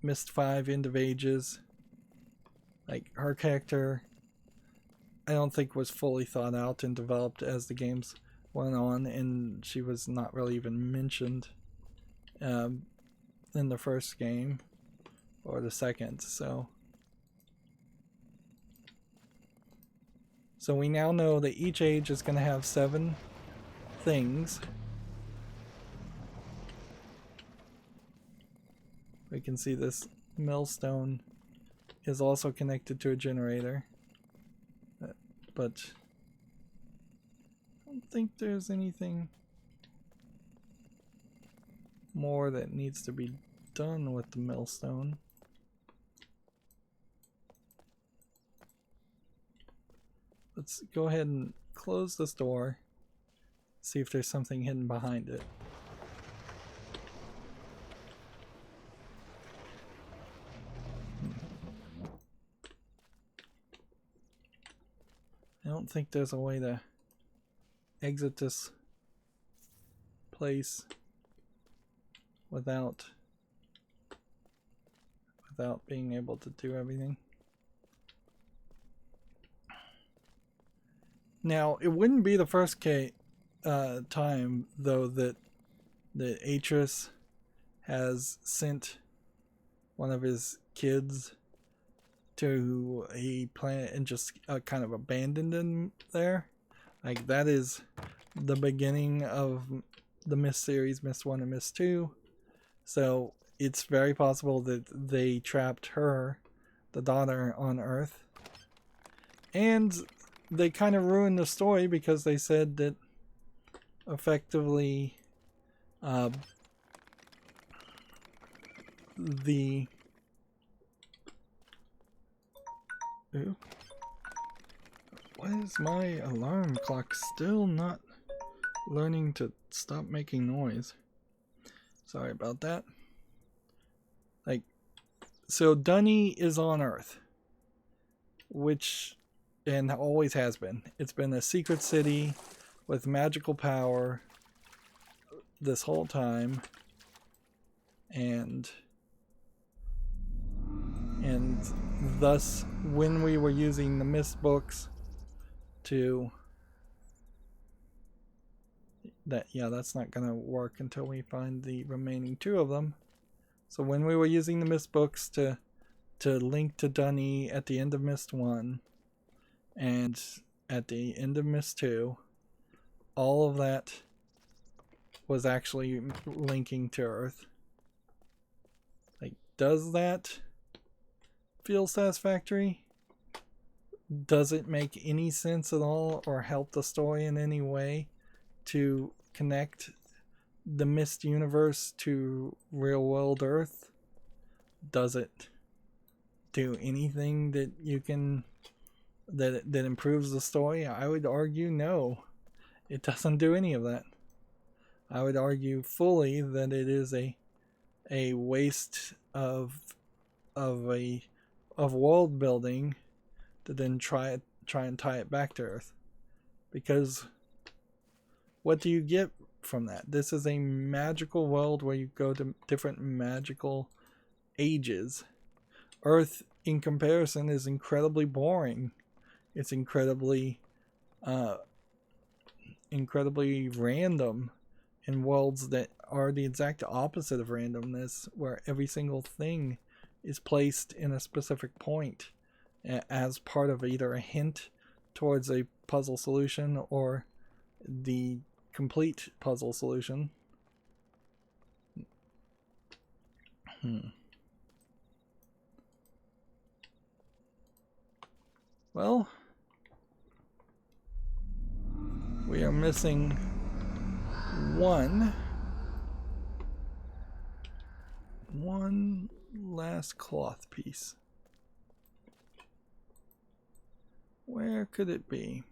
Myst 5 End of Ages. Like, her character, I don't think was fully thought out and developed as the games went on, and she was not really even mentioned in the first game or the second. So we now know that each age is going to have 7 things. We can see this millstone is also connected to a generator. But I don't think there's anything more that needs to be done with the millstone. Let's go ahead and close this door. See if there's something hidden behind it. I don't think there's a way to exit this place without being able to do everything. Now, it wouldn't be the first time, though, that Atrus has sent one of his kids to a planet and just kind of abandoned them there. Like, that is the beginning of the Myst series, Myst 1 and Myst 2. So it's very possible that they trapped her, the daughter, on Earth. And they kind of ruined the story because they said that effectively the... Ooh. Why is my alarm clock still not learning to stop making noise? Sorry about that. Like, so Dunny is on Earth, which, and always has been. It's been a secret city with magical power this whole time, and thus when we were using the Myst books to that's not gonna work until we find the remaining 2 of them. So when we were using the Myst books to link to Dunny at the end of Myst 1 and at the end of Myst 2, all of that was actually linking to Earth. Like, does that feel satisfactory? Does it make any sense at all or help the story in any way to connect the Myst universe to real world Earth? Does it do anything that you can that improves the story? I would argue no. It doesn't do any of that. I would argue fully that it is a waste of world building to then try and tie it back to Earth. Because what do you get from that? This is a magical world where you go to different magical ages. Earth, in comparison, is incredibly boring. It's incredibly random in worlds that are the exact opposite of randomness, where every single thing is placed in a specific point as part of either a hint towards a puzzle solution or the complete puzzle solution. Well, we are missing one last cloth piece. Where could it be?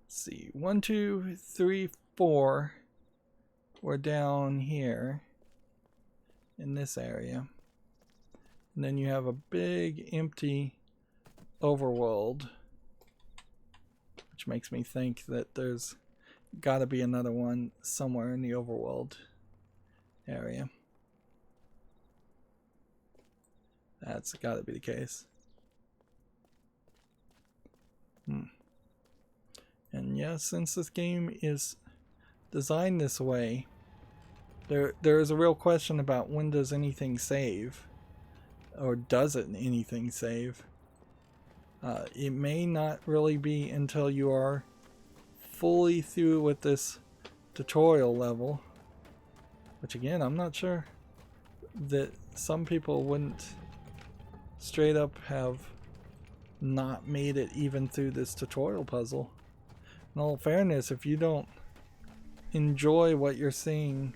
Let's see. 1, 2, 3, 4. We're down here in this area. And then you have a big empty overworld, which makes me think that there's got to be another one somewhere in the overworld area. That's got to be the case. And yeah, since this game is designed this way, there is a real question about when does anything save, or does it anything save? It may not really be until you are fully through with this tutorial level, which again, I'm not sure that some people wouldn't straight up have not made it even through this tutorial puzzle. In all fairness, if you don't enjoy what you're seeing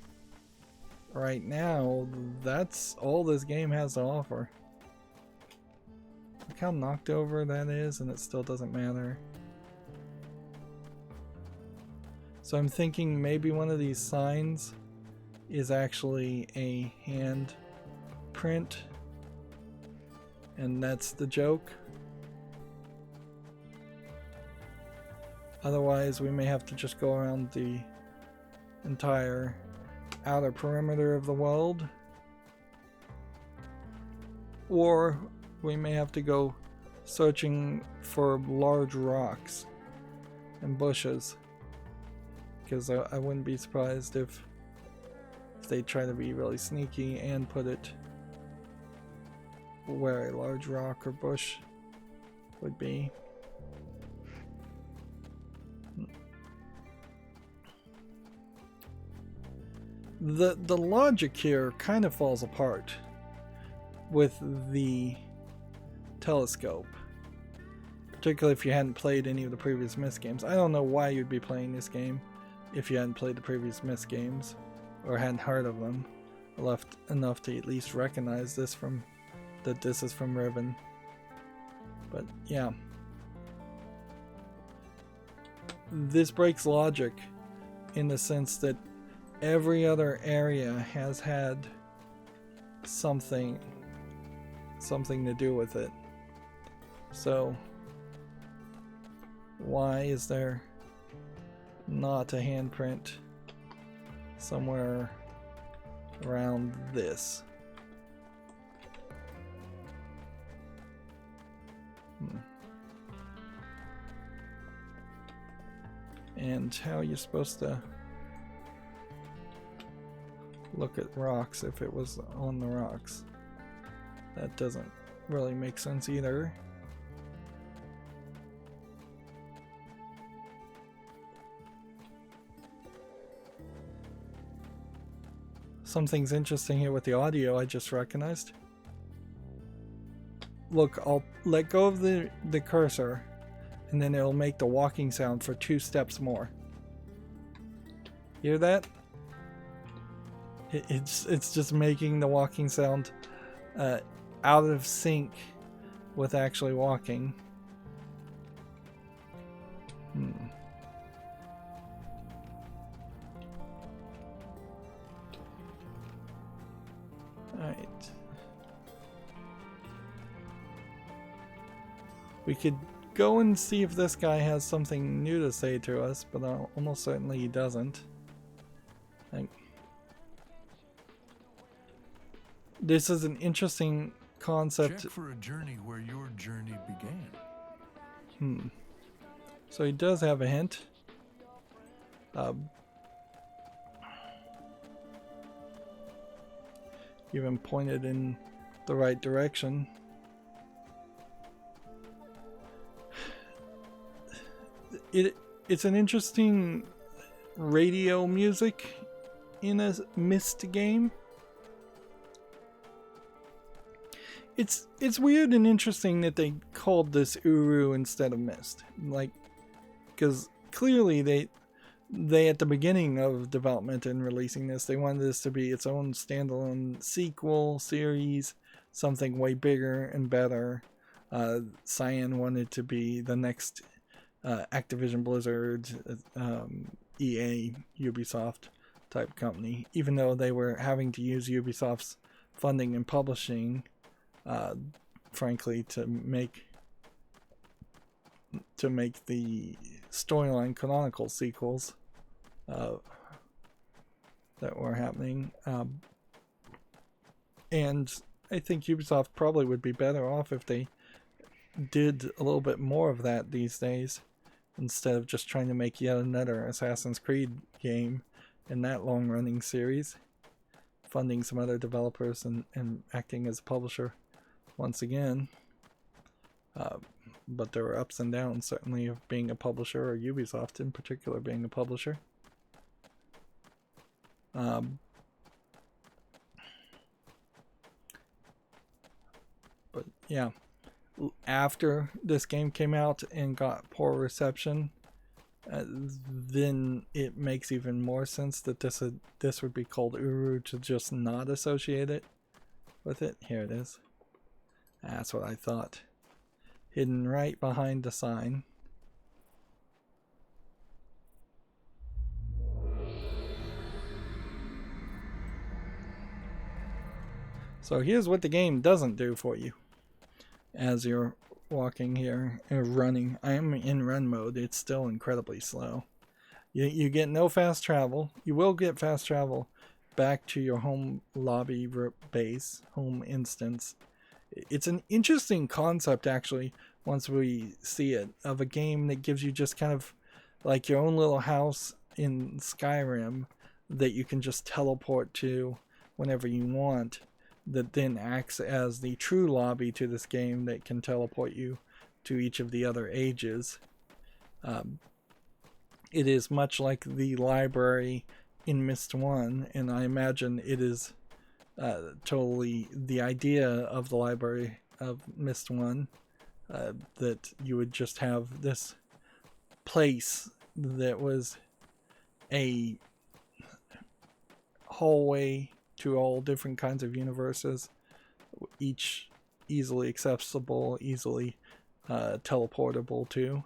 right now, that's all this game has to offer. Look how knocked over that is, and it still doesn't matter. So I'm thinking maybe one of these signs is actually a hand print, and that's the joke. Otherwise, we may have to just go around the entire outer perimeter of the world, or we may have to go searching for large rocks and bushes, because I wouldn't be surprised if they try to be really sneaky and put it where a large rock or bush would be. The logic here kind of falls apart with the telescope, particularly if you hadn't played any of the previous Myst games. I don't know why you'd be playing this game if you hadn't played the previous Myst games or hadn't heard of them. left enough to at least recognize this from that this is from Ribbon. But yeah, this breaks logic in the sense that every other area has had something to do with it. So why is there not a handprint somewhere around this? And how are you supposed to look at rocks if it was on the rocks? That doesn't really make sense either. Something's interesting here with the audio I just recognized. Look, I'll let go of the cursor and then it'll make the walking sound for 2 steps more. Hear that? It's just making the walking sound out of sync with actually walking. Alright. We could go and see if this guy has something new to say to us, but almost certainly he doesn't. This is an interesting concept.
Check for a journey where your journey began.
So he does have a hint. Even pointed in the right direction. It's an interesting radio music in a Myst game. It's weird and interesting that they called this URU instead of Myst. Like, because clearly they at the beginning of development and releasing this, they wanted this to be its own standalone sequel series, something way bigger and better. Cyan wanted to be the next Activision Blizzard, EA, Ubisoft type company, even though they were having to use Ubisoft's funding and publishing, frankly, to make the storyline Chronicles sequels that were happening. And I think Ubisoft probably would be better off if they did a little bit more of that these days, instead of just trying to make yet another Assassin's Creed game in that long-running series, funding some other developers and acting as a publisher once again. But there were ups and downs, certainly, of being a publisher, or Ubisoft in particular being a publisher. But yeah, after this game came out and got poor reception, then it makes even more sense that this would be called URU, to just not associate it with it. Here it is. That's what I thought. Hidden right behind the sign. So here's what the game doesn't do for you as you're walking here or running. I am in run mode. It's still incredibly slow. You get no fast travel. You will get fast travel back to your home lobby base, home instance. It's an interesting concept, actually, once we see it, of a game that gives you just kind of like your own little house in Skyrim that you can just teleport to whenever you want, that then acts as the true lobby to this game that can teleport you to each of the other ages. It is much like the library in Myst 1, and I imagine it is totally the idea of the library of Myst 1, that you would just have this place that was a hallway to all different kinds of universes, each easily accessible, easily teleportable to.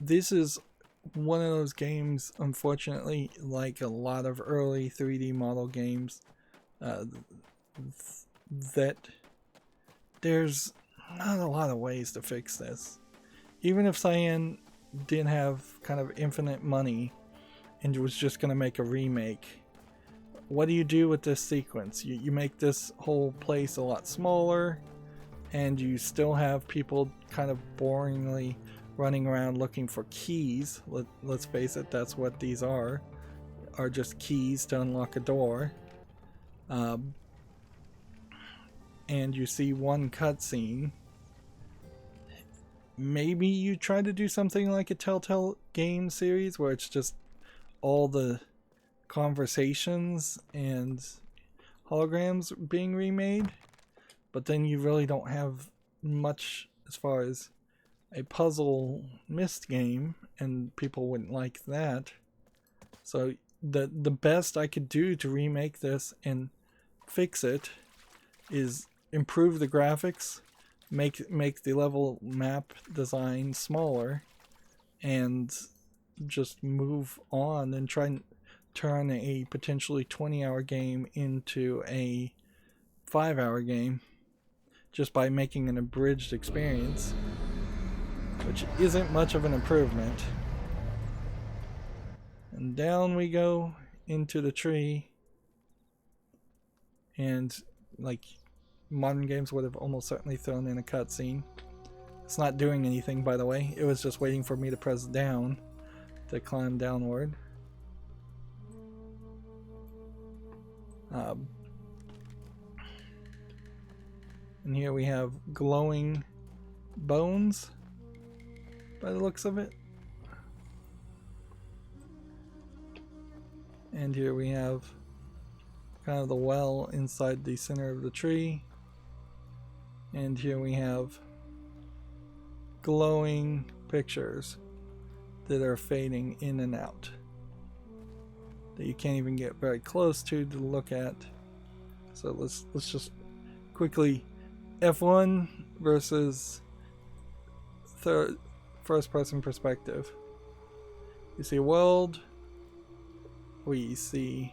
This is one of those games, unfortunately, like a lot of early 3D model games, that there's not a lot of ways to fix this. Even if Cyan didn't have kind of infinite money and was just going to make a remake, what do you do with this sequence? You make this whole place a lot smaller, and you still have people kind of boringly running around looking for keys. Let's face it, that's what these are just keys to unlock a door. And you see one cutscene. Maybe you try to do something like a Telltale game series where it's just all the conversations and holograms being remade, but then you really don't have much as far as a puzzle Myst game, and people wouldn't like that. So the best I could do to remake this and fix it is improve the graphics, make the level map design smaller, and just move on and try and turn a potentially 20-hour game into a 5-hour game just by making an abridged experience, which isn't much of an improvement. And down we go into the tree, and like modern games would have almost certainly thrown in a cutscene. It's not doing anything, by the way. It was just waiting for me to press down to climb downward. And here we have glowing bones by the looks of it. And here we have kind of the well inside the center of the tree. And here we have glowing pictures that are fading in and out, that you can't even get very close to look at. So let's just quickly F1 versus first person perspective. You see a world, we see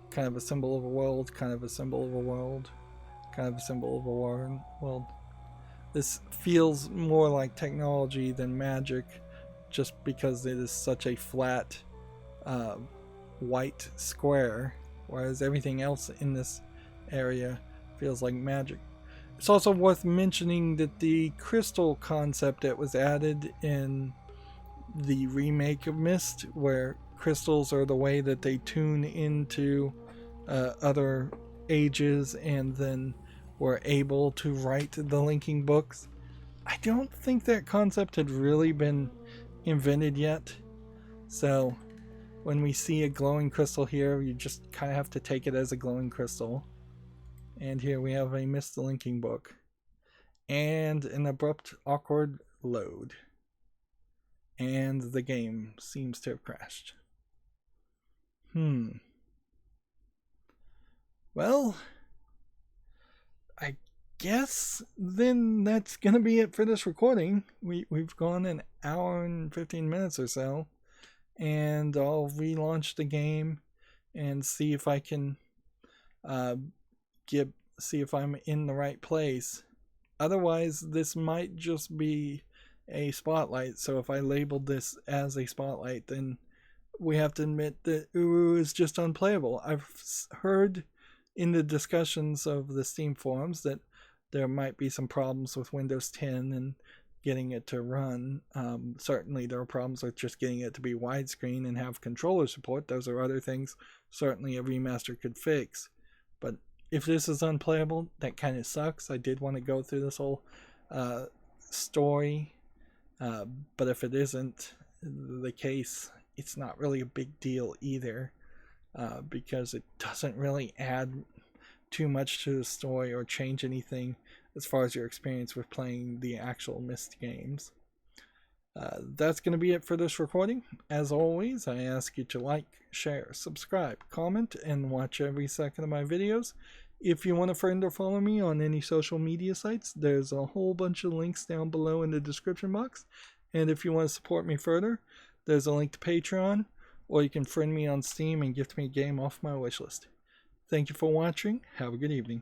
kind of a symbol of a world, kind of a symbol of a world, kind of a symbol of a world. This feels more like technology than magic, just because it is such a flat white square, whereas everything else in this area feels like magic. It's also worth mentioning that the crystal concept that was added in the remake of Myst, where crystals are the way that they tune into other ages and then were able to write the linking books, I don't think that concept had really been invented yet. So when we see a glowing crystal here, you just kind of have to take it as a glowing crystal. And here we have a Myst the linking book and an abrupt awkward load, and the game seems to have crashed. Well, I guess then that's gonna be it for this recording. We've gone an hour and 15 minutes or so, and I'll relaunch the game and see if I can see if I'm in the right place. Otherwise, this might just be a spotlight. So if I labeled this as a spotlight, then we have to admit that URU is just unplayable. I've heard in the discussions of the Steam forums that there might be some problems with Windows 10 and getting it to run. Certainly there are problems with just getting it to be widescreen and have controller support. Those are other things certainly a remaster could fix. But if this is unplayable, that kind of sucks. I did want to go through this whole story, but if it isn't the case, it's not really a big deal either, because it doesn't really add too much to the story or change anything as far as your experience with playing the actual Myst games. That's going to be it for this recording. As always, I ask you to like, share, subscribe, comment, and watch every second of my videos. If you want to friend or follow me on any social media sites, there's a whole bunch of links down below in the description box. And if you want to support me further, there's a link to Patreon, or you can friend me on Steam and gift me a game off my wishlist. Thank you for watching. Have a good evening.